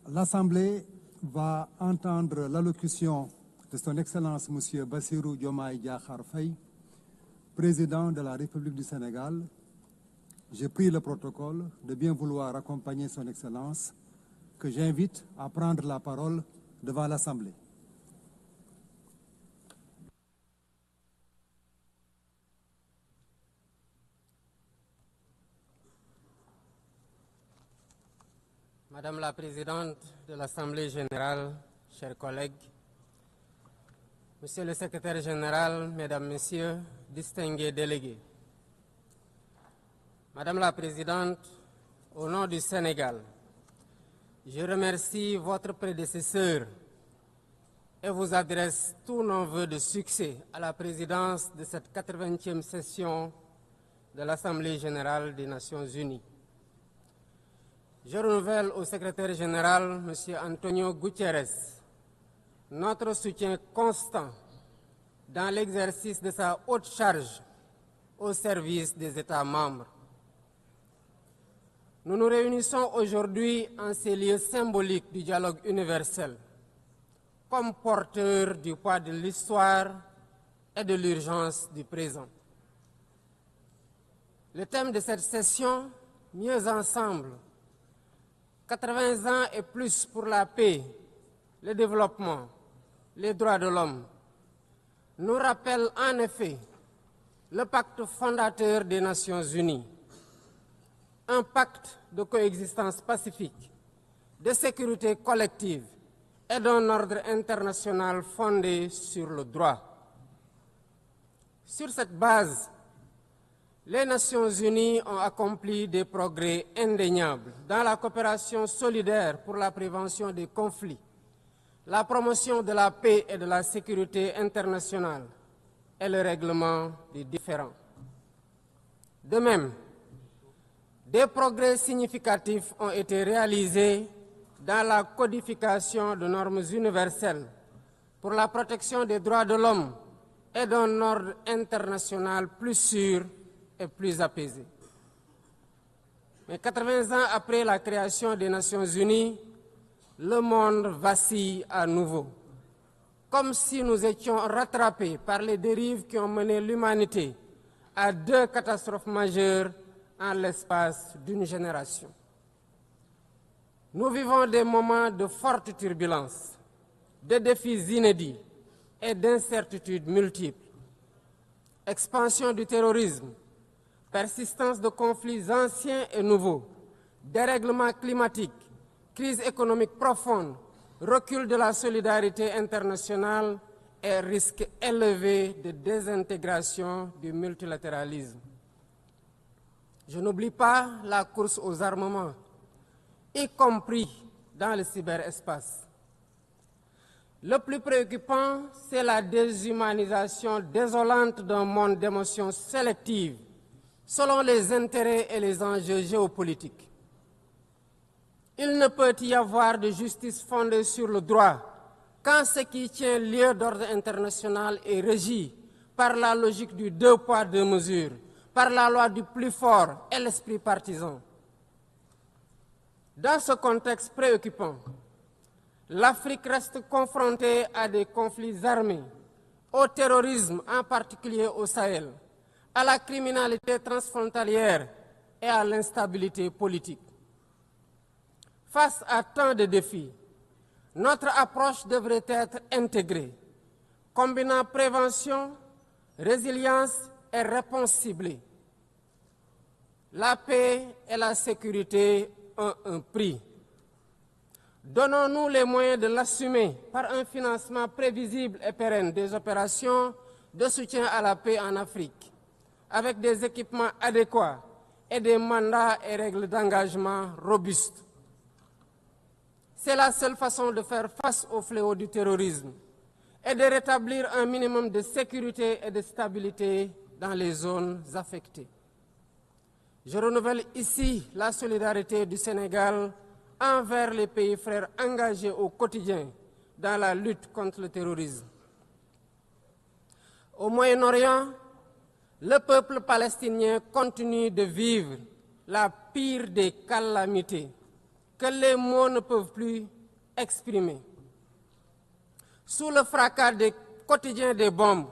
L'Assemblée va entendre l'allocution de son Excellence M. Bassirou Diomaye Diakhar Faye, président de la République du Sénégal. Je prie le protocole de bien vouloir accompagner son Excellence, que j'invite à prendre la parole devant l'Assemblée. Madame la Présidente de l'Assemblée générale, chers collègues, Monsieur le Secrétaire général, Mesdames, Messieurs, distingués délégués. Madame la Présidente, au nom du Sénégal, je remercie votre prédécesseur et vous adresse tous nos vœux de succès à la présidence de cette 80e session de l'Assemblée générale des Nations unies. Je renouvelle au secrétaire général, M. Antonio Guterres, notre soutien constant dans l'exercice de sa haute charge au service des États membres. Nous nous réunissons aujourd'hui en ces lieux symboliques du dialogue universel, comme porteurs du poids de l'histoire et de l'urgence du présent. Le thème de cette session, Mieux ensemble, 80 ans et plus pour la paix, le développement, les droits de l'homme, nous rappelle en effet le pacte fondateur des Nations unies, un pacte de coexistence pacifique, de sécurité collective et d'un ordre international fondé sur le droit. Sur cette base, les Nations unies ont accompli des progrès indéniables dans la coopération solidaire pour la prévention des conflits, la promotion de la paix et de la sécurité internationale et le règlement des différends. De même, des progrès significatifs ont été réalisés dans la codification de normes universelles pour la protection des droits de l'homme et d'un ordre international plus sûr et plus apaisé. Mais 80 ans après la création des Nations unies, le monde vacille à nouveau, comme si nous étions rattrapés par les dérives qui ont mené l'humanité à 2 catastrophes majeures en l'espace d'une génération. Nous vivons des moments de forte turbulence, de défis inédits et d'incertitudes multiples. Expansion du terrorisme, persistance de conflits anciens et nouveaux, dérèglement climatique, crise économique profonde, recul de la solidarité internationale et risque élevé de désintégration du multilatéralisme. Je n'oublie pas la course aux armements, y compris dans le cyberespace. Le plus préoccupant, c'est la déshumanisation désolante d'un monde d'émotions sélectives selon les intérêts et les enjeux géopolitiques. Il ne peut y avoir de justice fondée sur le droit quand ce qui tient lieu d'ordre international est régi par la logique du 2 poids 2 mesures, par la loi du plus fort et l'esprit partisan. Dans ce contexte préoccupant, l'Afrique reste confrontée à des conflits armés, au terrorisme, en particulier au Sahel, à la criminalité transfrontalière et à l'instabilité politique. Face à tant de défis, notre approche devrait être intégrée, combinant prévention, résilience et réponse ciblée. La paix et la sécurité ont un prix. Donnons-nous les moyens de l'assumer par un financement prévisible et pérenne des opérations de soutien à la paix en Afrique, avec des équipements adéquats et des mandats et règles d'engagement robustes. C'est la seule façon de faire face au fléau du terrorisme et de rétablir un minimum de sécurité et de stabilité dans les zones affectées. Je renouvelle ici la solidarité du Sénégal envers les pays frères engagés au quotidien dans la lutte contre le terrorisme. Au Moyen-Orient, le peuple palestinien continue de vivre la pire des calamités, que les mots ne peuvent plus exprimer. Sous le fracas quotidien des bombes,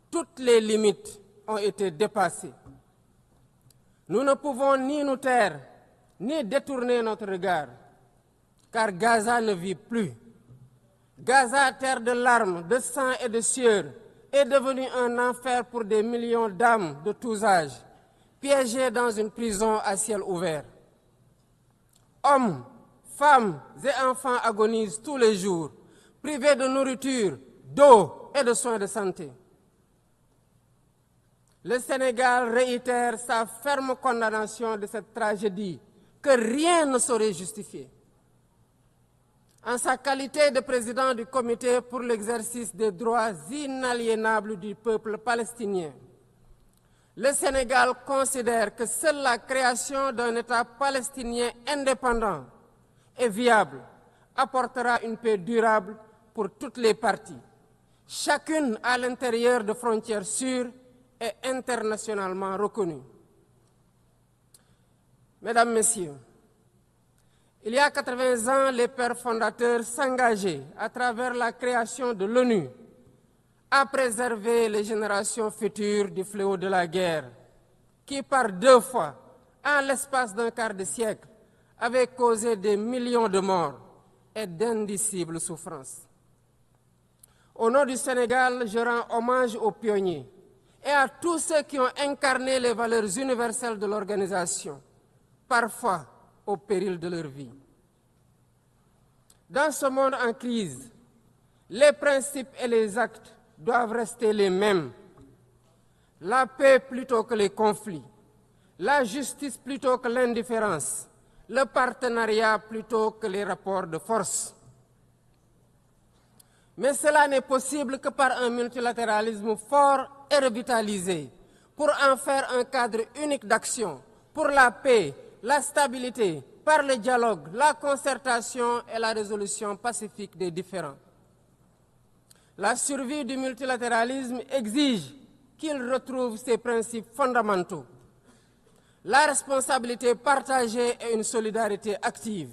toutes les limites ont été dépassées. Nous ne pouvons ni nous taire, ni détourner notre regard, car Gaza ne vit plus. Gaza, terre de larmes, de sang et de sueur, est devenue un enfer pour des millions d'âmes de tous âges, piégées dans une prison à ciel ouvert. Hommes, femmes et enfants agonisent tous les jours, privés de nourriture, d'eau et de soins de santé. Le Sénégal réitère sa ferme condamnation de cette tragédie que rien ne saurait justifier. En sa qualité de président du comité pour l'exercice des droits inaliénables du peuple palestinien, le Sénégal considère que seule la création d'un État palestinien indépendant et viable apportera une paix durable pour toutes les parties, chacune à l'intérieur de frontières sûres et internationalement reconnues. Mesdames, Messieurs, il y a 80 ans, les pères fondateurs s'engageaient, à travers la création de l'ONU, à préserver les générations futures du fléau de la guerre, qui par 2 fois, en l'espace d'un quart de siècle, avait causé des millions de morts et d'indicibles souffrances. Au nom du Sénégal, je rends hommage aux pionniers et à tous ceux qui ont incarné les valeurs universelles de l'organisation, parfois au péril de leur vie. Dans ce monde en crise, les principes et les actes doivent rester les mêmes. La paix plutôt que les conflits, la justice plutôt que l'indifférence, le partenariat plutôt que les rapports de force. Mais cela n'est possible que par un multilatéralisme fort et revitalisé, pour en faire un cadre unique d'action, pour la paix, la stabilité, par le dialogue, la concertation et la résolution pacifique des différends. La survie du multilatéralisme exige qu'il retrouve ses principes fondamentaux, la responsabilité partagée et une solidarité active,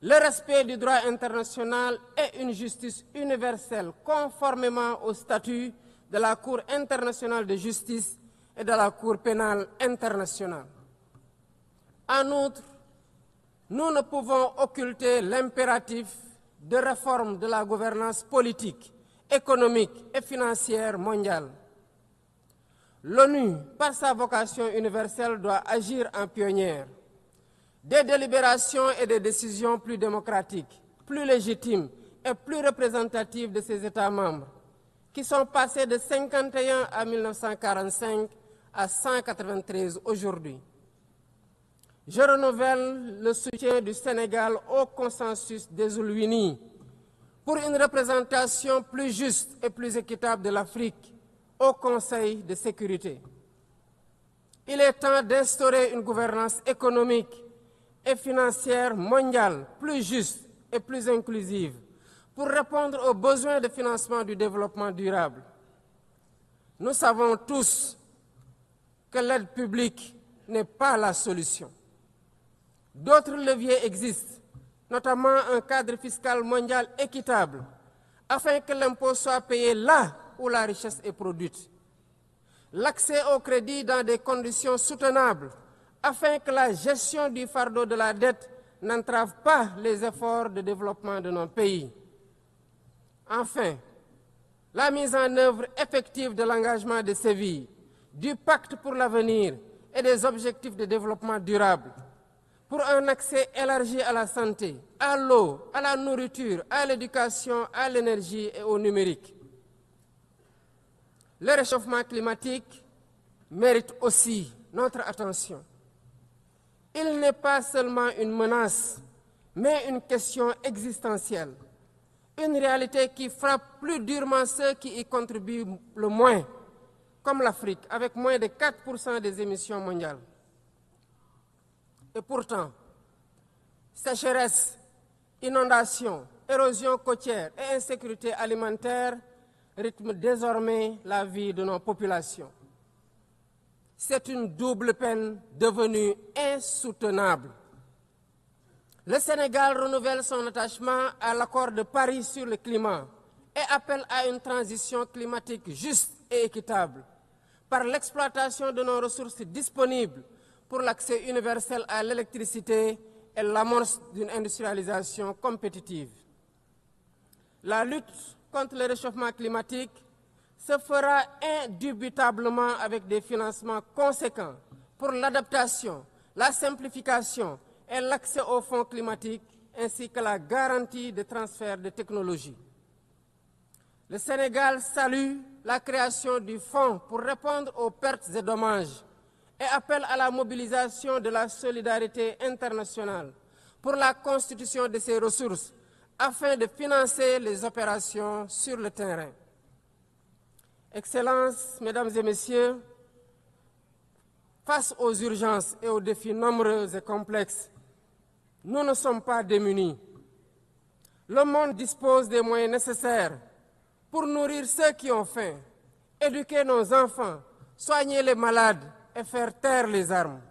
le respect du droit international et une justice universelle conformément au statut de la Cour internationale de justice et de la Cour pénale internationale. En outre, nous ne pouvons occulter l'impératif de réforme de la gouvernance politique, économique et financière mondiale. L'ONU, par sa vocation universelle, doit agir en pionnière. Des délibérations et des décisions plus démocratiques, plus légitimes et plus représentatives de ses États membres, qui sont passés de 51 à 1945 à 193 aujourd'hui. Je renouvelle le soutien du Sénégal au consensus des Oulouini pour une représentation plus juste et plus équitable de l'Afrique au Conseil de sécurité. Il est temps d'instaurer une gouvernance économique et financière mondiale plus juste et plus inclusive pour répondre aux besoins de financement du développement durable. Nous savons tous que l'aide publique n'est pas la solution. D'autres leviers existent, notamment un cadre fiscal mondial équitable, afin que l'impôt soit payé là où la richesse est produite. L'accès au crédit dans des conditions soutenables, afin que la gestion du fardeau de la dette n'entrave pas les efforts de développement de nos pays. Enfin, la mise en œuvre effective de l'engagement de Séville, du pacte pour l'avenir et des objectifs de développement durable, pour un accès élargi à la santé, à l'eau, à la nourriture, à l'éducation, à l'énergie et au numérique. Le réchauffement climatique mérite aussi notre attention. Il n'est pas seulement une menace, mais une question existentielle, une réalité qui frappe plus durement ceux qui y contribuent le moins, comme l'Afrique, avec moins de 4% des émissions mondiales. Et pourtant, sécheresse, inondations, érosion côtière et insécurité alimentaire rythment désormais la vie de nos populations. C'est une double peine devenue insoutenable. Le Sénégal renouvelle son attachement à l'accord de Paris sur le climat et appelle à une transition climatique juste et équitable par l'exploitation de nos ressources disponibles pour l'accès universel à l'électricité et l'amorce d'une industrialisation compétitive. La lutte contre le réchauffement climatique se fera indubitablement avec des financements conséquents pour l'adaptation, la simplification et l'accès aux fonds climatiques, ainsi que la garantie de transfert de technologies. Le Sénégal salue la création du fonds pour répondre aux pertes et dommages et appelle à la mobilisation de la solidarité internationale pour la constitution de ces ressources afin de financer les opérations sur le terrain. Excellences, Mesdames et Messieurs, face aux urgences et aux défis nombreux et complexes, nous ne sommes pas démunis. Le monde dispose des moyens nécessaires pour nourrir ceux qui ont faim, éduquer nos enfants, soigner les malades et faire taire les armes.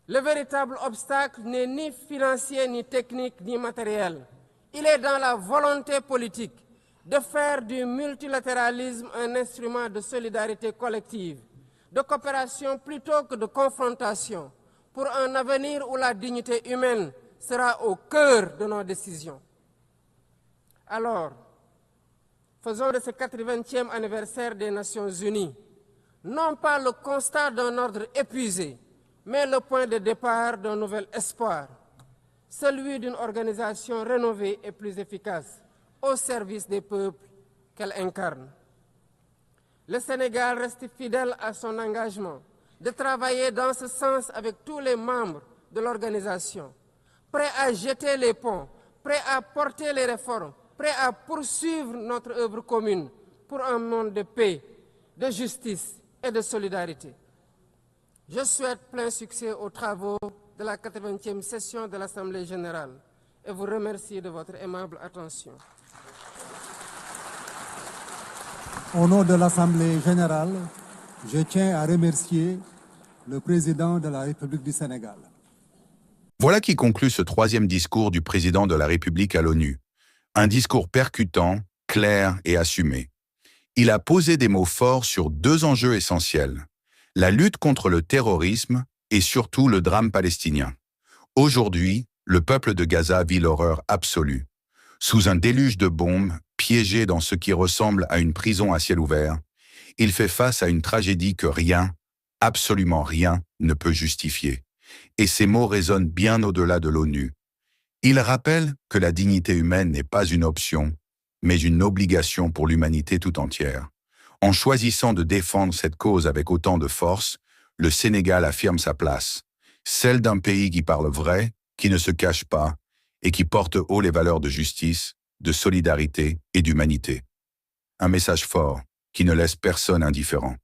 Le véritable obstacle n'est ni financier, ni technique, ni matériel. Il est dans la volonté politique de faire du multilatéralisme un instrument de solidarité collective, de coopération plutôt que de confrontation, pour un avenir où la dignité humaine sera au cœur de nos décisions. Alors, faisons de ce 80e anniversaire des Nations Unies, non pas le constat d'un ordre épuisé, mais le point de départ d'un nouvel espoir, celui d'une organisation rénovée et plus efficace, au service des peuples qu'elle incarne. Le Sénégal reste fidèle à son engagement de travailler dans ce sens avec tous les membres de l'organisation, prêt à jeter les ponts, prêt à porter les réformes, prêt à poursuivre notre œuvre commune pour un monde de paix, de justice et de solidarité. Je souhaite plein succès aux travaux de la 80e session de l'Assemblée générale et vous remercie de votre aimable attention. Au nom de l'Assemblée générale, je tiens à remercier le président de la République du Sénégal. Voilà qui conclut ce troisième discours du président de la République à l'ONU. Un discours percutant, clair et assumé. Il a posé des mots forts sur deux enjeux essentiels: la lutte contre le terrorisme et surtout le drame palestinien. Aujourd'hui, le peuple de Gaza vit l'horreur absolue. Sous un déluge de bombes, piégé dans ce qui ressemble à une prison à ciel ouvert, il fait face à une tragédie que rien, absolument rien, ne peut justifier. Et ces mots résonnent bien au-delà de l'ONU. Il rappelle que la dignité humaine n'est pas une option, mais une obligation pour l'humanité tout entière. En choisissant de défendre cette cause avec autant de force, le Sénégal affirme sa place, celle d'un pays qui parle vrai, qui ne se cache pas, et qui porte haut les valeurs de justice, de solidarité et d'humanité. Un message fort qui ne laisse personne indifférent.